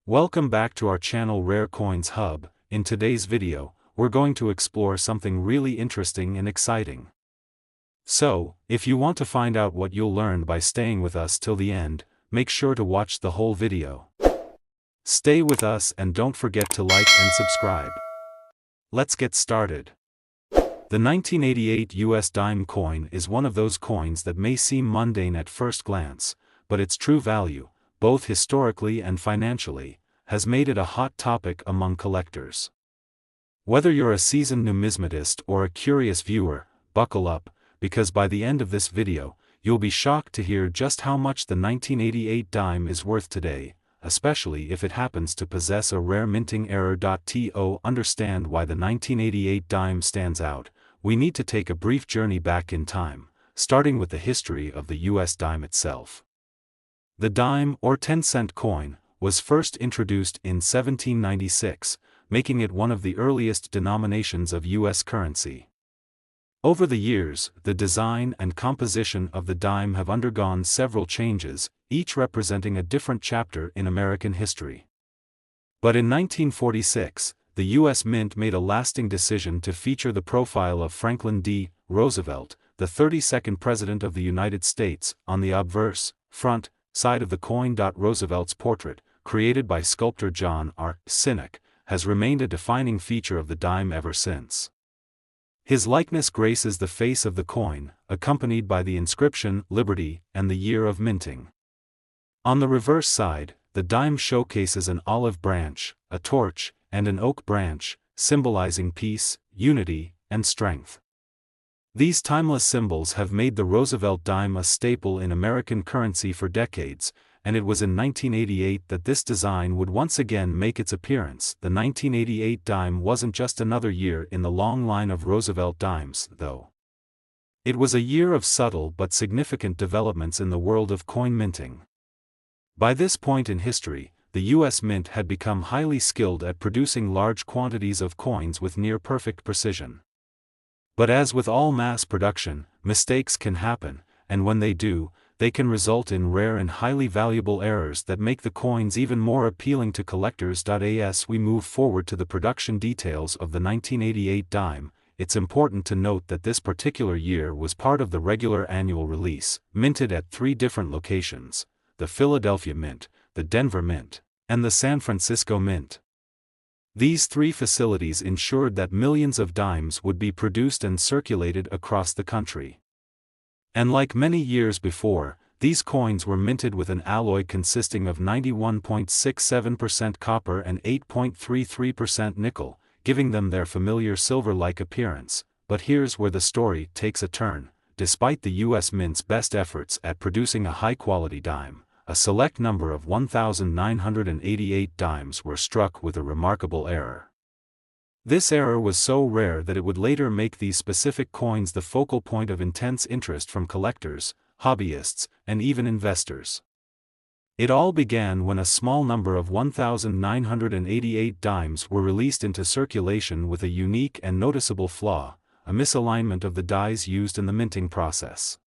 Welcome back to our channel Rare Coins Hub. In today's video, we're going to explore something really interesting and exciting. So, if you want to find out what you'll learn by staying with us till the end, make sure to watch the whole video. Stay with us and don't forget to like and subscribe. Let's get started. The 1988 US dime coin is one of those coins that may seem mundane at first glance, but its true value, both historically and financially, has made it a hot topic among collectors. Whether you're a seasoned numismatist or a curious viewer, buckle up, because by the end of this video, you'll be shocked to hear just how much the 1988 dime is worth today, especially if it happens to possess a rare minting error. To understand why the 1988 dime stands out, we need to take a brief journey back in time, starting with the history of the US dime itself. The dime, or 10-cent coin, was first introduced in 1796, making it one of the earliest denominations of US currency. Over the years, the design and composition of the dime have undergone several changes, each representing a different chapter in American history. But in 1946, the U.S. Mint made a lasting decision to feature the profile of Franklin D. Roosevelt, the 32nd President of the United States, on the obverse, front, side of the coin. Roosevelt's portrait, created by sculptor John R. Sinek, has remained a defining feature of the dime ever since. His likeness graces the face of the coin, accompanied by the inscription Liberty and the year of minting. On the reverse side, the dime showcases an olive branch, a torch, and an oak branch, symbolizing peace, unity, and strength. These timeless symbols have made the Roosevelt dime a staple in American currency for decades, and it was in 1988 that this design would once again make its appearance. The 1988 dime wasn't just another year in the long line of Roosevelt dimes, though. It was a year of subtle but significant developments in the world of coin minting. By this point in history, the U.S. Mint had become highly skilled at producing large quantities of coins with near-perfect precision. But as with all mass production, mistakes can happen, and when they do, they can result in rare and highly valuable errors that make the coins even more appealing to collectors. As we move forward to the production details of the 1988 dime, it's important to note that this particular year was part of the regular annual release, minted at 3 different locations: the Philadelphia Mint, the Denver Mint, and the San Francisco Mint. These 3 facilities ensured that millions of dimes would be produced and circulated across the country. And like many years before, these coins were minted with an alloy consisting of 91.67% copper and 8.33% nickel, giving them their familiar silver-like appearance. But here's where the story takes a turn. Despite the U.S. Mint's best efforts at producing a high-quality dime, a select number of 1,988 dimes were struck with a remarkable error. This error was so rare that it would later make these specific coins the focal point of intense interest from collectors, hobbyists, and even investors. It all began when a small number of 1,988 dimes were released into circulation with a unique and noticeable flaw: a misalignment of the dies used in the minting process.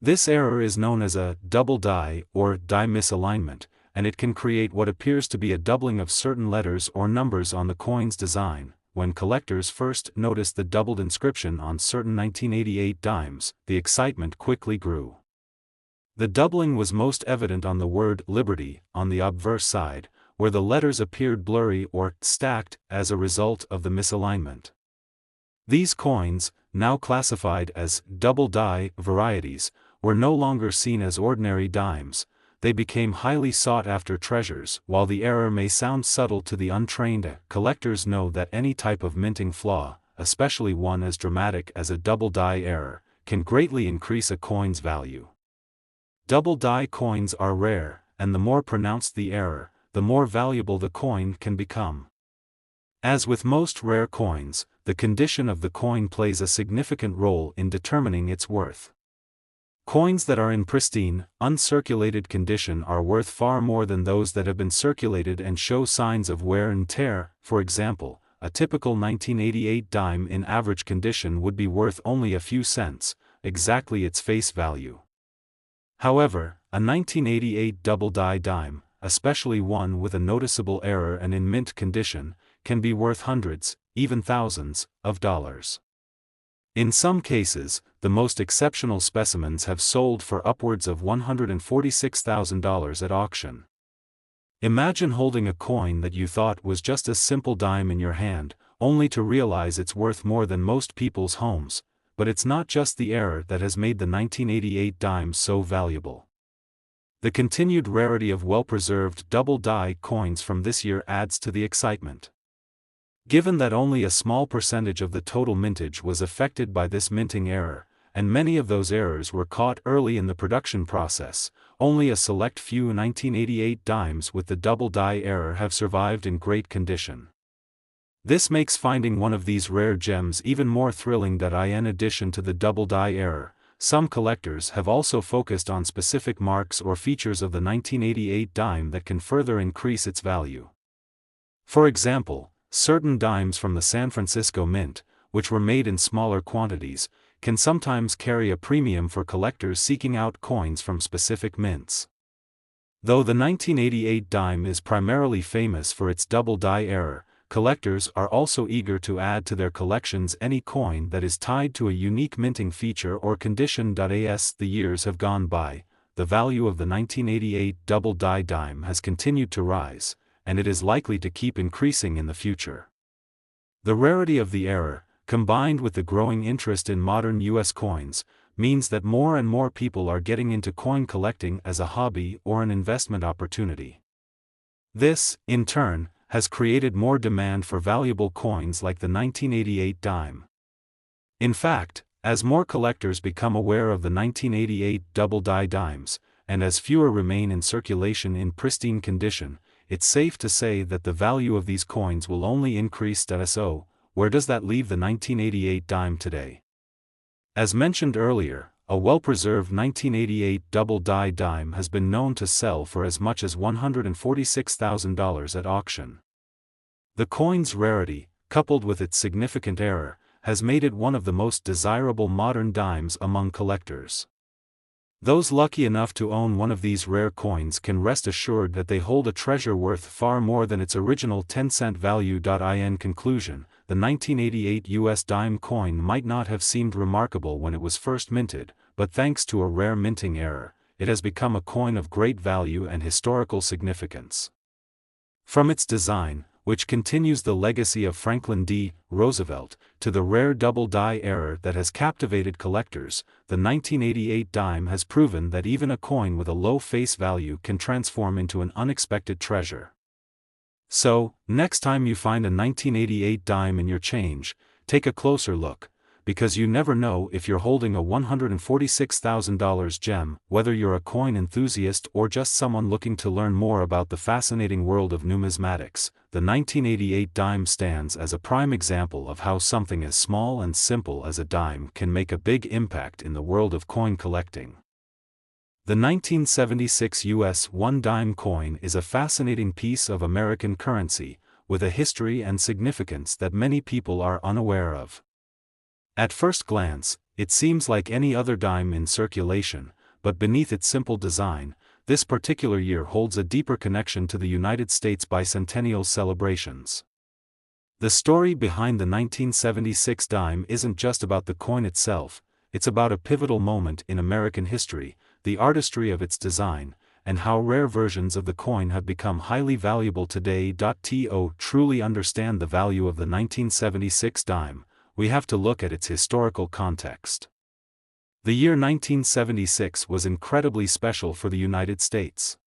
This error is known as a double die or die misalignment, and it can create what appears to be a doubling of certain letters or numbers on the coin's design. When collectors first noticed the doubled inscription on certain 1988 dimes, the excitement quickly grew. The doubling was most evident on the word Liberty on the obverse side, where the letters appeared blurry or stacked as a result of the misalignment. These coins, now classified as double die varieties, were no longer seen as ordinary dimes. They became highly sought-after treasures. While the error may sound subtle to the untrained, collectors know that any type of minting flaw, especially one as dramatic as a double die error, can greatly increase a coin's value. Double die coins are rare, and the more pronounced the error, the more valuable the coin can become. As with most rare coins, the condition of the coin plays a significant role in determining its worth. Coins that are in pristine, uncirculated condition are worth far more than those that have been circulated and show signs of wear and tear. For example, a typical 1988 dime in average condition would be worth only a few cents, exactly its face value. However, a 1988 double die dime, especially one with a noticeable error and in mint condition, can be worth hundreds, even thousands, of dollars. In some cases, the most exceptional specimens have sold for upwards of $146,000 at auction. Imagine holding a coin that you thought was just a simple dime in your hand, only to realize it's worth more than most people's homes. But it's not just the error that has made the 1988 dime so valuable. The continued rarity of well-preserved double-die coins from this year adds to the excitement. Given that only a small percentage of the total mintage was affected by this minting error, and many of those errors were caught early in the production process, only a select few 1988 dimes with the double-die error have survived in great condition. This makes finding one of these rare gems even more thrilling. In addition to the double-die error, some collectors have also focused on specific marks or features of the 1988 dime that can further increase its value. For example, certain dimes from the San Francisco Mint, which were made in smaller quantities, can sometimes carry a premium for collectors seeking out coins from specific mints. Though the 1988 dime is primarily famous for its double-die error, collectors are also eager to add to their collections any coin that is tied to a unique minting feature or condition. As the years have gone by, the value of the 1988 double-die dime has continued to rise, and it is likely to keep increasing in the future. The rarity of the error, combined with the growing interest in modern U.S. coins, means that more and more people are getting into coin collecting as a hobby or an investment opportunity. This, in turn, has created more demand for valuable coins like the 1988 dime. In fact, as more collectors become aware of the 1988 double-die dimes, and as fewer remain in circulation in pristine condition, it's safe to say that the value of these coins will only increase. So, where does that leave the 1988 dime today? As mentioned earlier, a well-preserved 1988 double-die dime has been known to sell for as much as $146,000 at auction. The coin's rarity, coupled with its significant error, has made it one of the most desirable modern dimes among collectors. Those lucky enough to own one of these rare coins can rest assured that they hold a treasure worth far more than its original 10-cent value. In conclusion, the 1988 US dime coin might not have seemed remarkable when it was first minted, but thanks to a rare minting error, it has become a coin of great value and historical significance. From its design, which continues the legacy of Franklin D. Roosevelt, to the rare double-die error that has captivated collectors, the 1988 dime has proven that even a coin with a low face value can transform into an unexpected treasure. So, next time you find a 1988 dime in your change, take a closer look, because you never know if you're holding a $146,000 gem. Whether you're a coin enthusiast or just someone looking to learn more about the fascinating world of numismatics, the 1988 dime stands as a prime example of how something as small and simple as a dime can make a big impact in the world of coin collecting. The 1976 US one-dime coin is a fascinating piece of American currency, with a history and significance that many people are unaware of. At first glance, it seems like any other dime in circulation, but beneath its simple design, this particular year holds a deeper connection to the United States bicentennial celebrations. The story behind the 1976 dime isn't just about the coin itself, it's about a pivotal moment in American history, the artistry of its design, and how rare versions of the coin have become highly valuable today. To truly understand the value of the 1976 dime, we have to look at its historical context. The year 1976 was incredibly special for the United States.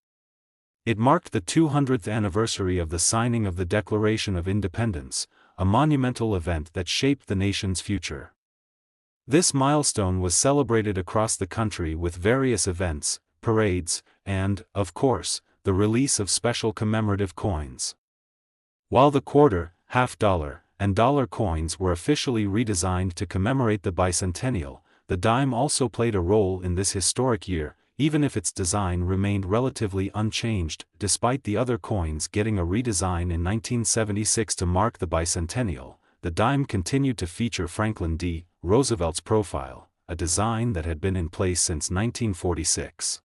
It marked the 200th anniversary of the signing of the Declaration of Independence, a monumental event that shaped the nation's future. This milestone was celebrated across the country with various events, parades, and, of course, the release of special commemorative coins. While the quarter, half-dollar, and dollar coins were officially redesigned to commemorate the bicentennial, the dime also played a role in this historic year, even if its design remained relatively unchanged. Despite the other coins getting a redesign in 1976 to mark the bicentennial, the dime continued to feature Franklin D. Roosevelt's profile, a design that had been in place since 1946.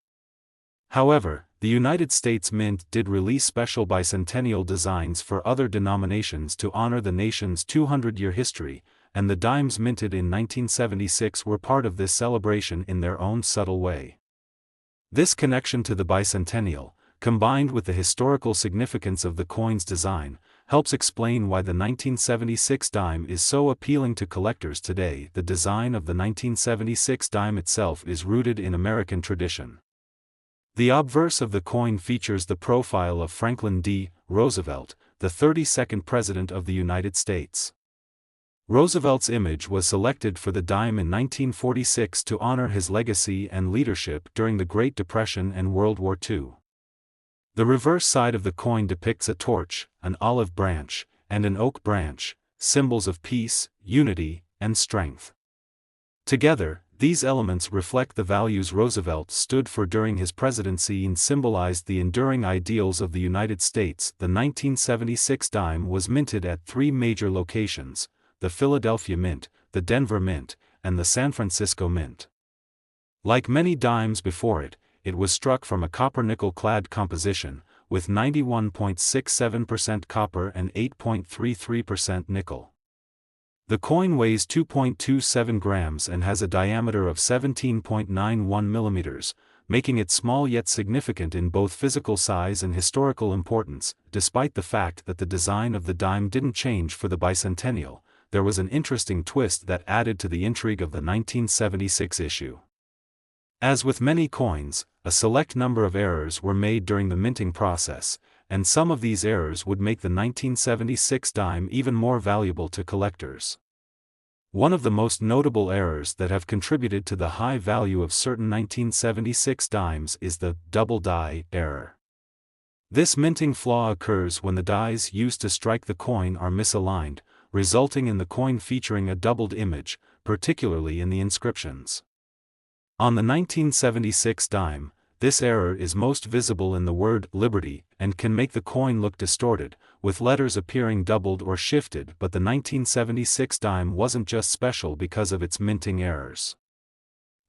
However, The United States Mint did release special bicentennial designs for other denominations to honor the nation's 200-year history, and the dimes minted in 1976 were part of this celebration in their own subtle way. This connection to the bicentennial, combined with the historical significance of the coin's design, helps explain why the 1976 dime is so appealing to collectors today. The design of the 1976 dime itself is rooted in American tradition. The obverse of the coin features the profile of Franklin D. Roosevelt, the 32nd President of the United States. Roosevelt's image was selected for the dime in 1946 to honor his legacy and leadership during the Great Depression and World War II. The reverse side of the coin depicts a torch, an olive branch, and an oak branch, symbols of peace, unity, and strength. Together, these elements reflect the values Roosevelt stood for during his presidency and symbolized the enduring ideals of the United States. The 1976 dime was minted at 3 major locations: the Philadelphia Mint, the Denver Mint, and the San Francisco Mint. Like many dimes before it, it was struck from a copper-nickel-clad composition, with 91.67% copper and 8.33% nickel. The coin weighs 2.27 grams and has a diameter of 17.91 millimeters, making it small yet significant in both physical size and historical importance. Despite the fact that the design of the dime didn't change for the bicentennial, there was an interesting twist that added to the intrigue of the 1976 issue. As with many coins, a select number of errors were made during the minting process, and some of these errors would make the 1976 dime even more valuable to collectors. One of the most notable errors that have contributed to the high value of certain 1976 dimes is the double die error. This minting flaw occurs when the dies used to strike the coin are misaligned, resulting in the coin featuring a doubled image, particularly in the inscriptions. On the 1976 dime, this error is most visible in the word Liberty and can make the coin look distorted, with letters appearing doubled or shifted. But the 1976 dime wasn't just special because of its minting errors.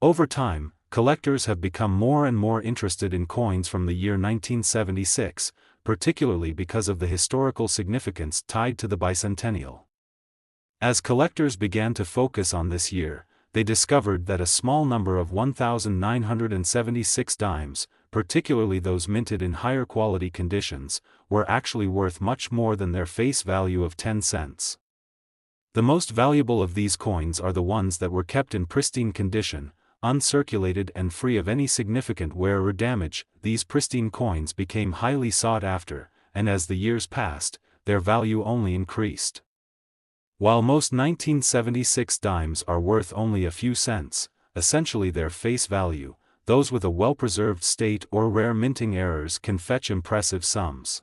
Over time, collectors have become more and more interested in coins from the year 1976, particularly because of the historical significance tied to the bicentennial. As collectors began to focus on this year, they discovered that a small number of 1,976 dimes, particularly those minted in higher quality conditions, were actually worth much more than their face value of 10 cents. The most valuable of these coins are the ones that were kept in pristine condition, uncirculated and free of any significant wear or damage. These pristine coins became highly sought after, and as the years passed, their value only increased. While most 1976 dimes are worth only a few cents, essentially their face value, those with a well-preserved state or rare minting errors can fetch impressive sums.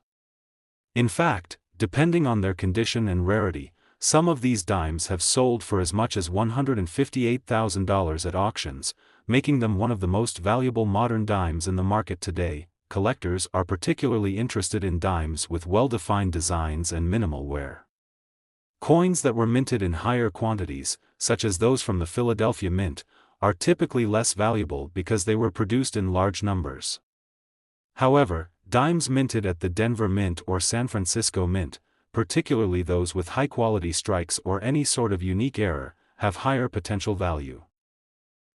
In fact, depending on their condition and rarity, some of these dimes have sold for as much as $158,000 at auctions, making them one of the most valuable modern dimes in the market today. Collectors are particularly interested in dimes with well-defined designs and minimal wear. Coins that were minted in higher quantities, such as those from the Philadelphia Mint, are typically less valuable because they were produced in large numbers. However, dimes minted at the Denver Mint or San Francisco Mint, particularly those with high-quality strikes or any sort of unique error, have higher potential value.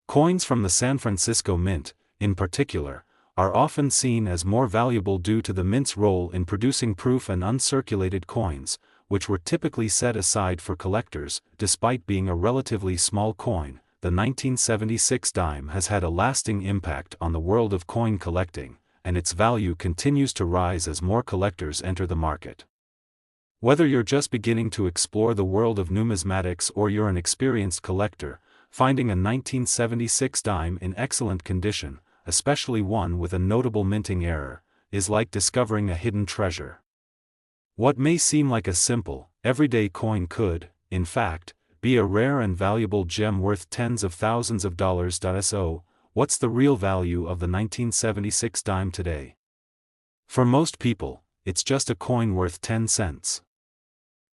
Coins from the San Francisco Mint, in particular, are often seen as more valuable due to the mint's role in producing proof and uncirculated coins, which were typically set aside for collectors. Despite being a relatively small coin, the 1976 dime has had a lasting impact on the world of coin collecting, and its value continues to rise as more collectors enter the market. Whether you're just beginning to explore the world of numismatics or you're an experienced collector, finding a 1976 dime in excellent condition, especially one with a notable minting error, is like discovering a hidden treasure. What may seem like a simple, everyday coin could, in fact, be a rare and valuable gem worth tens of thousands of dollars. So, what's the real value of the 1976 dime today? For most people, it's just a coin worth 10 cents.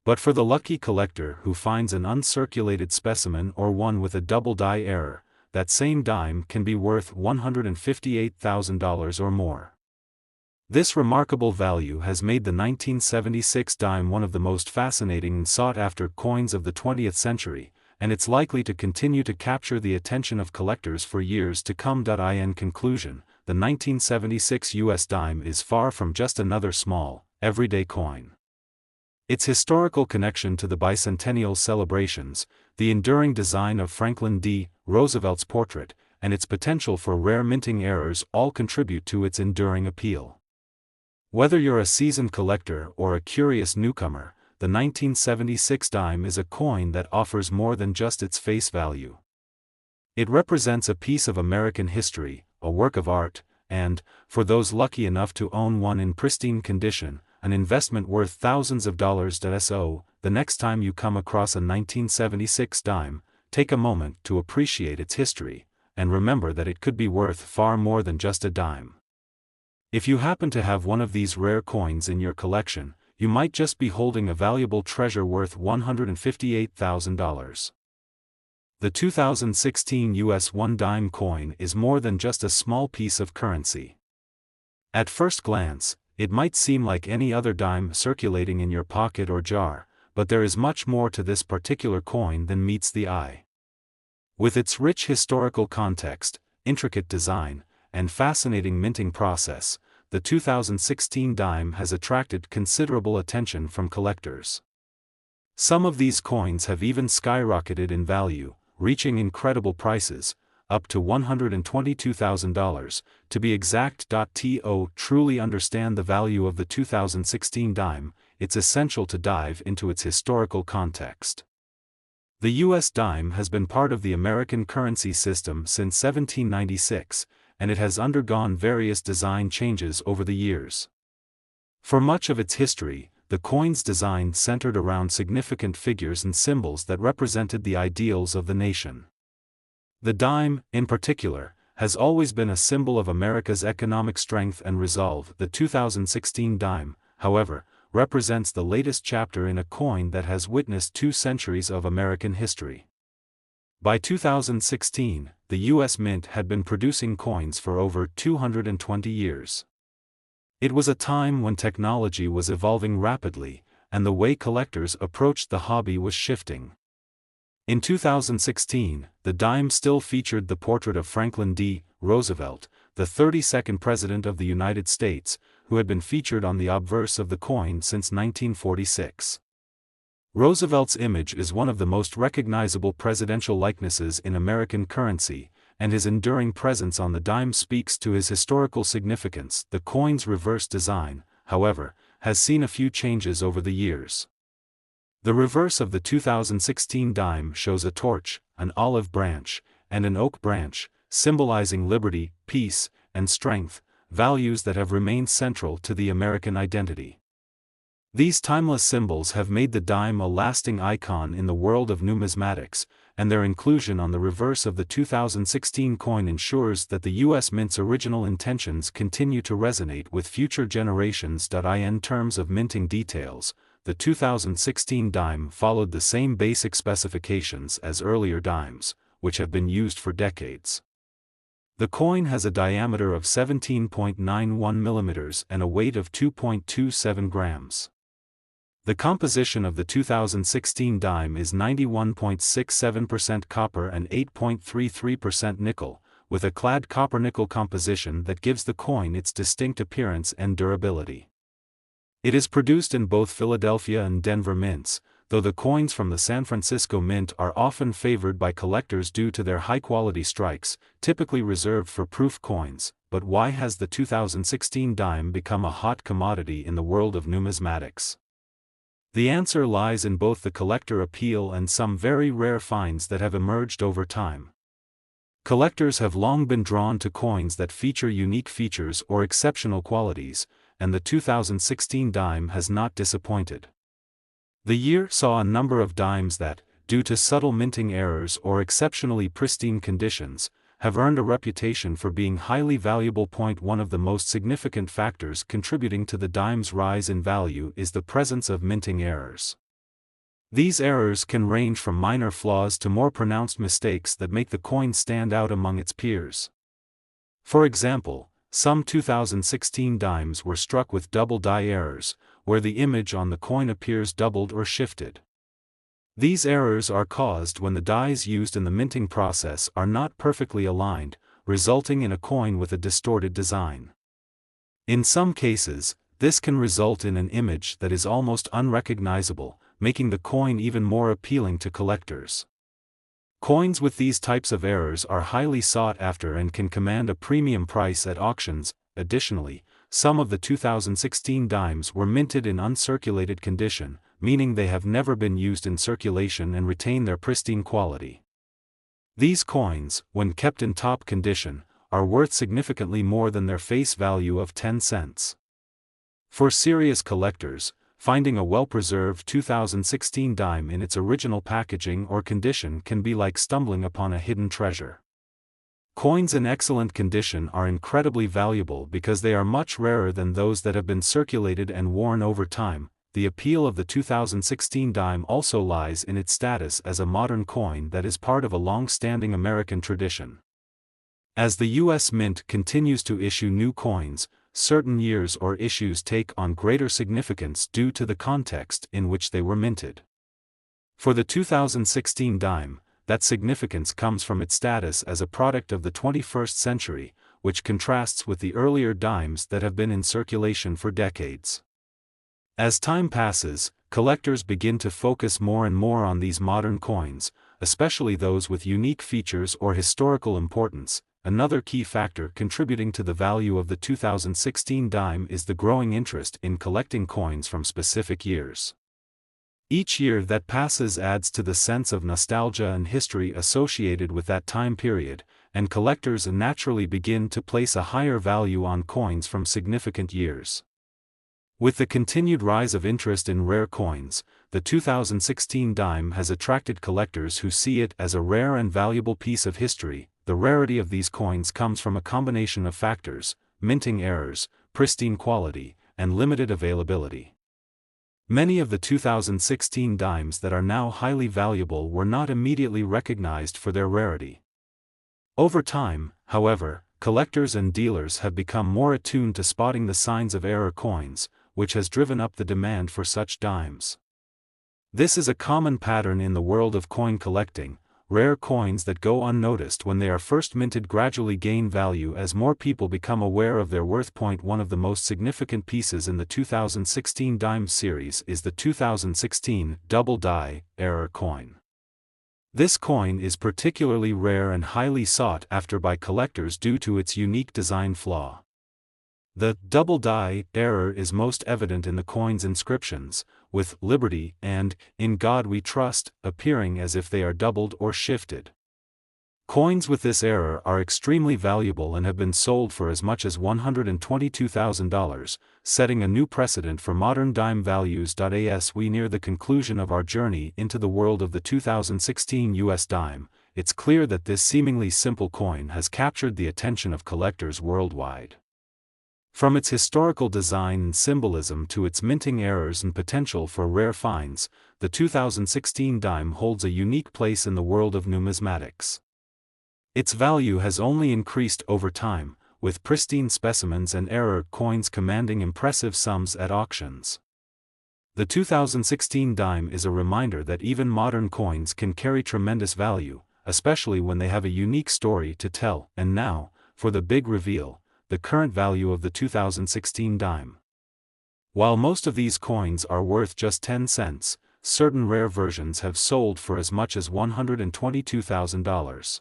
But for the lucky collector who finds an uncirculated specimen or one with a double die error, that same dime can be worth $158,000 or more. This remarkable value has made the 1976 dime one of the most fascinating and sought-after coins of the 20th century, and it's likely to continue to capture the attention of collectors for years to come. In conclusion, the 1976 US dime is far from just another small, everyday coin. Its historical connection to the bicentennial celebrations, the enduring design of Franklin D. Roosevelt's portrait, and its potential for rare minting errors all contribute to its enduring appeal. Whether you're a seasoned collector or a curious newcomer, the 1976 dime is a coin that offers more than just its face value. It represents a piece of American history, a work of art, and, for those lucky enough to own one in pristine condition, an investment worth thousands of dollars. So, the next time you come across a 1976 dime, take a moment to appreciate its history, and remember that it could be worth far more than just a dime. If you happen to have one of these rare coins in your collection, you might just be holding a valuable treasure worth $158,000. The 2016 US 1 dime coin is more than just a small piece of currency. At first glance, it might seem like any other dime circulating in your pocket or jar, but there is much more to this particular coin than meets the eye. With its rich historical context, intricate design, and fascinating minting process, the 2016 dime has attracted considerable attention from collectors. Some of these coins have even skyrocketed in value, reaching incredible prices, up to $122,000, to be exact. To truly understand the value of the 2016 dime, it's essential to dive into its historical context. The US dime has been part of the American currency system since 1796, and it has undergone various design changes over the years. For much of its history, the coin's design centered around significant figures and symbols that represented the ideals of the nation. The dime, in particular, has always been a symbol of America's economic strength and resolve. The 2016 dime, however, represents the latest chapter in a coin that has witnessed 2 centuries of American history. By 2016, the U.S. Mint had been producing coins for over 220 years. It was a time when technology was evolving rapidly, and the way collectors approached the hobby was shifting. In 2016, the dime still featured the portrait of Franklin D. Roosevelt, the 32nd President of the United States, who had been featured on the obverse of the coin since 1946. Roosevelt's image is one of the most recognizable presidential likenesses in American currency, and his enduring presence on the dime speaks to his historical significance. The coin's reverse design, however, has seen a few changes over the years. The reverse of the 2016 dime shows a torch, an olive branch, and an oak branch, symbolizing liberty, peace, and strength, values that have remained central to the American identity. These timeless symbols have made the dime a lasting icon in the world of numismatics, and their inclusion on the reverse of the 2016 coin ensures that the U.S. Mint's original intentions continue to resonate with future generations. In terms of minting details, the 2016 dime followed the same basic specifications as earlier dimes, which have been used for decades. The coin has a diameter of 17.91 millimeters and a weight of 2.27 grams. The composition of the 2016 dime is 91.67% copper and 8.33% nickel, with a clad copper-nickel composition that gives the coin its distinct appearance and durability. It is produced in both Philadelphia and Denver mints, though the coins from the San Francisco Mint are often favored by collectors due to their high-quality strikes, typically reserved for proof coins. But why has the 2016 dime become a hot commodity in the world of numismatics? The answer lies in both the collector appeal and some very rare finds that have emerged over time. Collectors have long been drawn to coins that feature unique features or exceptional qualities, and the 2016 dime has not disappointed. The year saw a number of dimes that, due to subtle minting errors or exceptionally pristine conditions, have earned a reputation for being highly valuable. One of the most significant factors contributing to the dime's rise in value is the presence of minting errors. These errors can range from minor flaws to more pronounced mistakes that make the coin stand out among its peers. For example, Some 2016 dimes were struck with double die errors, where the image on the coin appears doubled or shifted. These errors are caused when the dies used in the minting process are not perfectly aligned, resulting in a coin with a distorted design. In some cases, this can result in an image that is almost unrecognizable, making the coin even more appealing to collectors. Coins with these types of errors are highly sought after and can command a premium price at auctions. Additionally, some of the 2016 dimes were minted in uncirculated condition, meaning they have never been used in circulation and retain their pristine quality. These coins, when kept in top condition, are worth significantly more than their face value of 10 cents. For serious collectors, finding a well-preserved 2016 dime in its original packaging or condition can be like stumbling upon a hidden treasure. Coins in excellent condition are incredibly valuable because they are much rarer than those that have been circulated and worn over time. The appeal of the 2016 dime also lies in its status as a modern coin that is part of a long-standing American tradition. As the U.S. Mint continues to issue new coins, certain years or issues take on greater significance due to the context in which they were minted. For the 2016 dime, that significance comes from its status as a product of the 21st century, which contrasts with the earlier dimes that have been in circulation for decades. As time passes, collectors begin to focus more and more on these modern coins, especially those with unique features or historical importance. Another key factor contributing to the value of the 2016 dime is the growing interest in collecting coins from specific years. Each year that passes adds to the sense of nostalgia and history associated with that time period, and collectors naturally begin to place a higher value on coins from significant years. With the continued rise of interest in rare coins, the 2016 dime has attracted collectors who see it as a rare and valuable piece of history. The rarity of these coins comes from a combination of factors: minting errors, pristine quality, and limited availability. Many of the 2016 dimes that are now highly valuable were not immediately recognized for their rarity. Over time, however, collectors and dealers have become more attuned to spotting the signs of error coins, which has driven up the demand for such dimes. This is a common pattern in the world of coin collecting. Rare coins that go unnoticed when they are first minted gradually gain value as more people become aware of their worth. One of the most significant pieces in the 2016 dime series is the 2016 double die error coin. This coin is particularly rare and highly sought after by collectors due to its unique design flaw. The double die error is most evident in the coin's inscriptions, with "Liberty" and "In God We Trust" appearing as if they are doubled or shifted. Coins with this error are extremely valuable and have been sold for as much as $122,000, setting a new precedent for modern dime values. As we near the conclusion of our journey into the world of the 2016 US dime, it's clear that this seemingly simple coin has captured the attention of collectors worldwide. From its historical design and symbolism to its minting errors and potential for rare finds, the 2016 dime holds a unique place in the world of numismatics. Its value has only increased over time, with pristine specimens and error coins commanding impressive sums at auctions. The 2016 dime is a reminder that even modern coins can carry tremendous value, especially when they have a unique story to tell. And now, for the big reveal: the current value of the 2016 dime. While most of these coins are worth just 10 cents, certain rare versions have sold for as much as $122,000.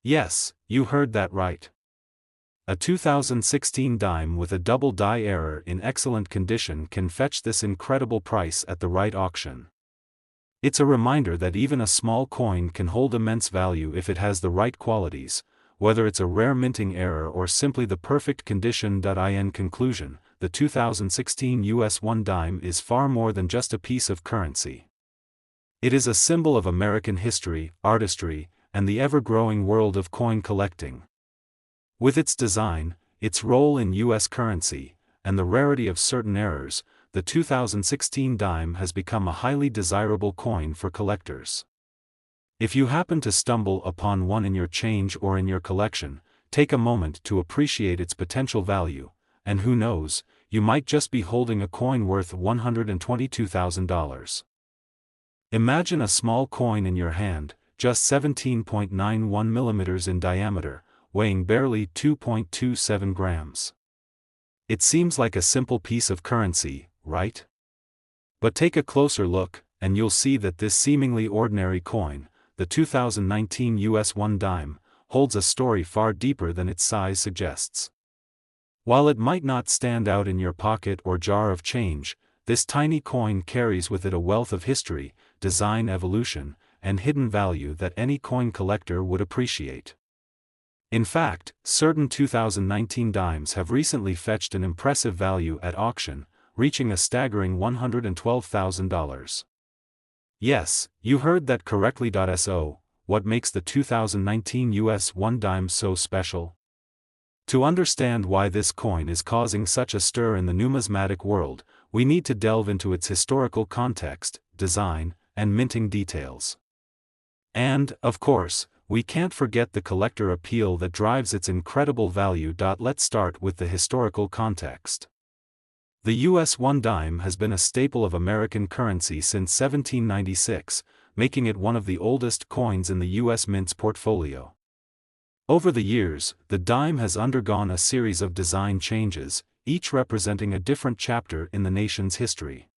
Yes, you heard that right. A 2016 dime with a double die error in excellent condition can fetch this incredible price at the right auction. It's a reminder that even a small coin can hold immense value if it has the right qualities, whether it's a rare minting error or simply the perfect condition. In conclusion, the 2016 US 1 dime is far more than just a piece of currency. It is a symbol of American history, artistry, and the ever-growing world of coin collecting. With its design, its role in US currency, and the rarity of certain errors, the 2016 dime has become a highly desirable coin for collectors. If you happen to stumble upon one in your change or in your collection, take a moment to appreciate its potential value, and who knows, you might just be holding a coin worth $122,000. Imagine a small coin in your hand, just 17.91 millimeters in diameter, weighing barely 2.27 grams. It seems like a simple piece of currency, right? But take a closer look, and you'll see that this seemingly ordinary coin, the 2019 US 1 dime, holds a story far deeper than its size suggests. While it might not stand out in your pocket or jar of change, this tiny coin carries with it a wealth of history, design evolution, and hidden value that any coin collector would appreciate. In fact, certain 2019 dimes have recently fetched an impressive value at auction, reaching a staggering $112,000. Yes, you heard that correctly. So, what makes the 2019 US 1 dime so special? To understand why this coin is causing such a stir in the numismatic world, we need to delve into its historical context, design, and minting details. And, of course, we can't forget the collector appeal that drives its incredible value. Let's start with the historical context. The US 1 dime has been a staple of American currency since 1796, making it one of the oldest coins in the US Mint's portfolio. Over the years, the dime has undergone a series of design changes, each representing a different chapter in the nation's history.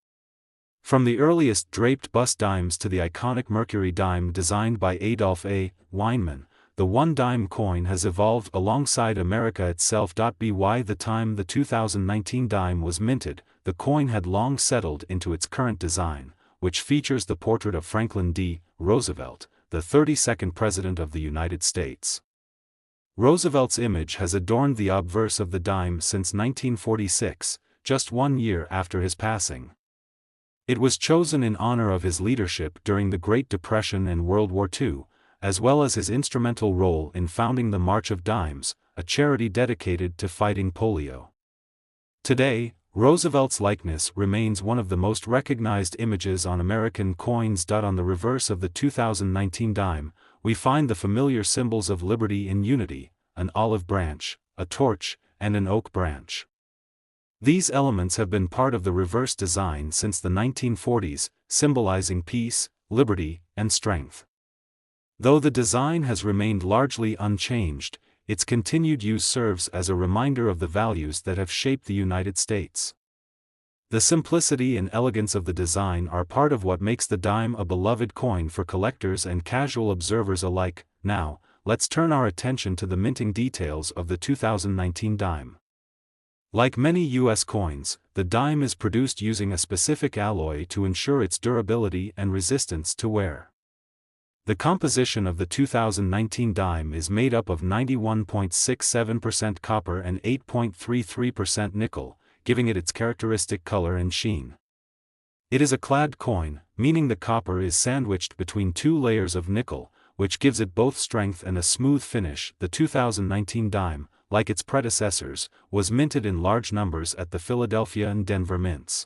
From the earliest draped bust dimes to the iconic Mercury dime designed by Adolph A. Weinman, the 1 dime coin has evolved alongside America itself. By the time the 2019 dime was minted, the coin had long settled into its current design, which features the portrait of Franklin D. Roosevelt, the 32nd President of the United States. Roosevelt's image has adorned the obverse of the dime since 1946, just 1 year after his passing. It was chosen in honor of his leadership during the Great Depression and World War II, as well as his instrumental role in founding the March of Dimes, a charity dedicated to fighting polio. Today, Roosevelt's likeness remains one of the most recognized images on American coins. On the reverse of the 2019 dime, we find the familiar symbols of liberty and unity, an olive branch, a torch, and an oak branch. These elements have been part of the reverse design since the 1940s, symbolizing peace, liberty, and strength. Though the design has remained largely unchanged, its continued use serves as a reminder of the values that have shaped the United States. The simplicity and elegance of the design are part of what makes the dime a beloved coin for collectors and casual observers alike. Now, let's turn our attention to the minting details of the 2019 dime. Like many U.S. coins, the dime is produced using a specific alloy to ensure its durability and resistance to wear. The composition of the 2019 dime is made up of 91.67% copper and 8.33% nickel, giving it its characteristic color and sheen. It is a clad coin, meaning the copper is sandwiched between 2 layers of nickel, which gives it both strength and a smooth finish. The 2019 dime, like its predecessors, was minted in large numbers at the Philadelphia and Denver mints.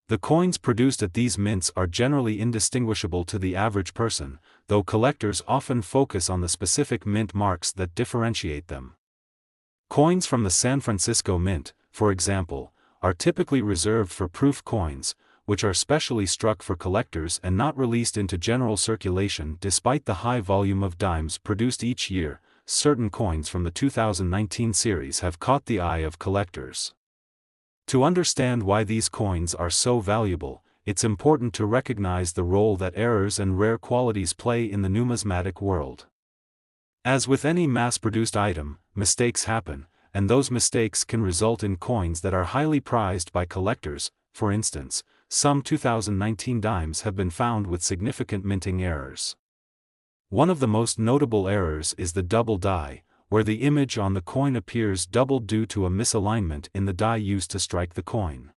The coins produced at these mints are generally indistinguishable to the average person, though collectors often focus on the specific mint marks that differentiate them. Coins from the San Francisco Mint, for example, are typically reserved for proof coins, which are specially struck for collectors and not released into general circulation. Despite the high volume of dimes produced each year, certain coins from the 2019 series have caught the eye of collectors. To understand why these coins are so valuable, it's important to recognize the role that errors and rare qualities play in the numismatic world. As with any mass-produced item, mistakes happen, and those mistakes can result in coins that are highly prized by collectors. For instance, some 2019 dimes have been found with significant minting errors. One of the most notable errors is the double die, where the image on the coin appears doubled due to a misalignment in the die used to strike the coin.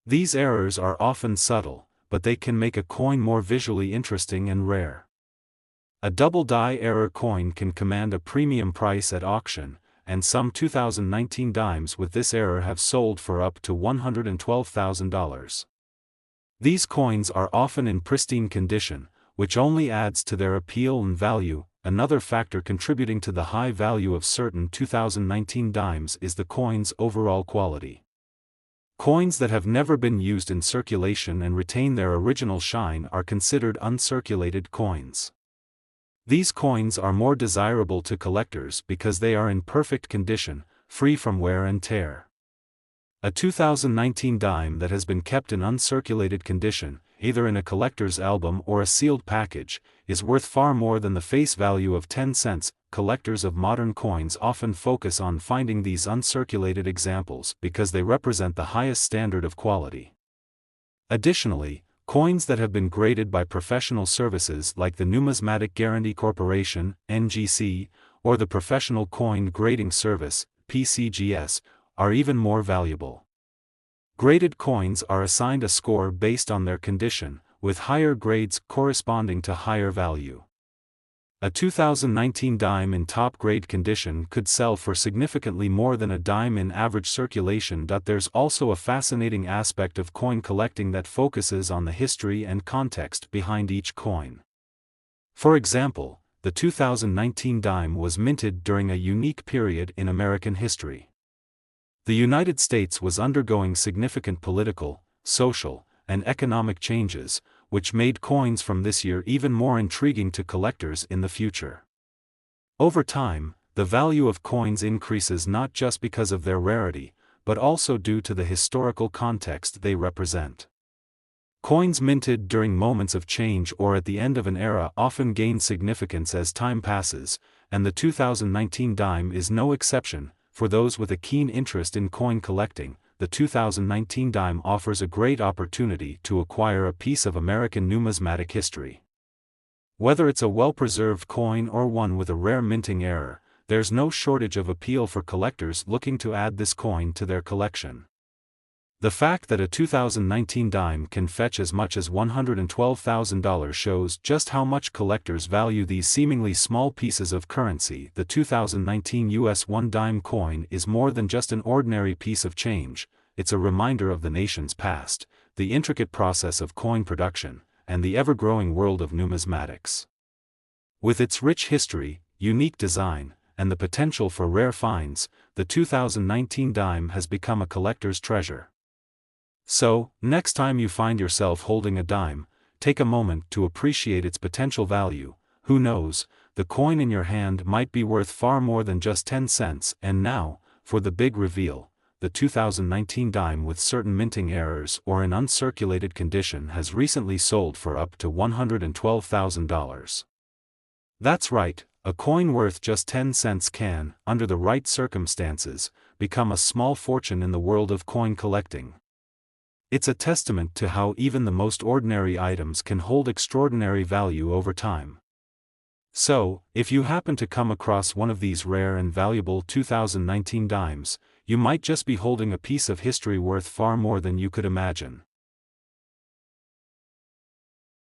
These errors are often subtle, but they can make a coin more visually interesting and rare. A double die error coin can command a premium price at auction, and some 2019 dimes with this error have sold for up to $112,000. These coins are often in pristine condition, which only adds to their appeal and value. another factor contributing to the high value of certain 2019 dimes is the coin's overall quality. Coins that have never been used in circulation and retain their original shine are considered uncirculated coins. These coins are more desirable to collectors because they are in perfect condition, free from wear and tear. A 2019 dime that has been kept in uncirculated condition, either in a collector's album or a sealed package, is worth far more than the face value of 10 cents. Collectors of modern coins often focus on finding these uncirculated examples because they represent the highest standard of quality. Additionally, coins that have been graded by professional services like the Numismatic Guarantee Corporation, NGC, or the Professional Coin Grading Service, PCGS, are even more valuable. Graded coins are assigned a score based on their condition, with higher grades corresponding to higher value. A 2019 dime in top-grade condition could sell for significantly more than a dime in average circulation. There's also a fascinating aspect of coin collecting that focuses on the history and context behind each coin. For example, the 2019 dime was minted during a unique period in American history. The United States was undergoing significant political, social, and economic changes, which made coins from this year even more intriguing to collectors in the future. Over time, the value of coins increases not just because of their rarity, but also due to the historical context they represent. Coins minted during moments of change or at the end of an era often gain significance as time passes, and the 2019 dime is no exception. For those with a keen interest in coin collecting, the 2019 dime offers a great opportunity to acquire a piece of American numismatic history. Whether it's a well-preserved coin or one with a rare minting error, there's no shortage of appeal for collectors looking to add this coin to their collection. The fact that a 2019 dime can fetch as much as $112,000 shows just how much collectors value these seemingly small pieces of currency. The 2019 US 1 dime coin is more than just an ordinary piece of change, it's a reminder of the nation's past, the intricate process of coin production, and the ever-growing world of numismatics. With its rich history, unique design, and the potential for rare finds, the 2019 dime has become a collector's treasure. So, next time you find yourself holding a dime, take a moment to appreciate its potential value. Who knows, the coin in your hand might be worth far more than just 10 cents. And now, for the big reveal, the 2019 dime with certain minting errors or in uncirculated condition has recently sold for up to $112,000. That's right, a coin worth just 10 cents can, under the right circumstances, become a small fortune in the world of coin collecting. It's a testament to how even the most ordinary items can hold extraordinary value over time. So, if you happen to come across one of these rare and valuable 2019 dimes, you might just be holding a piece of history worth far more than you could imagine.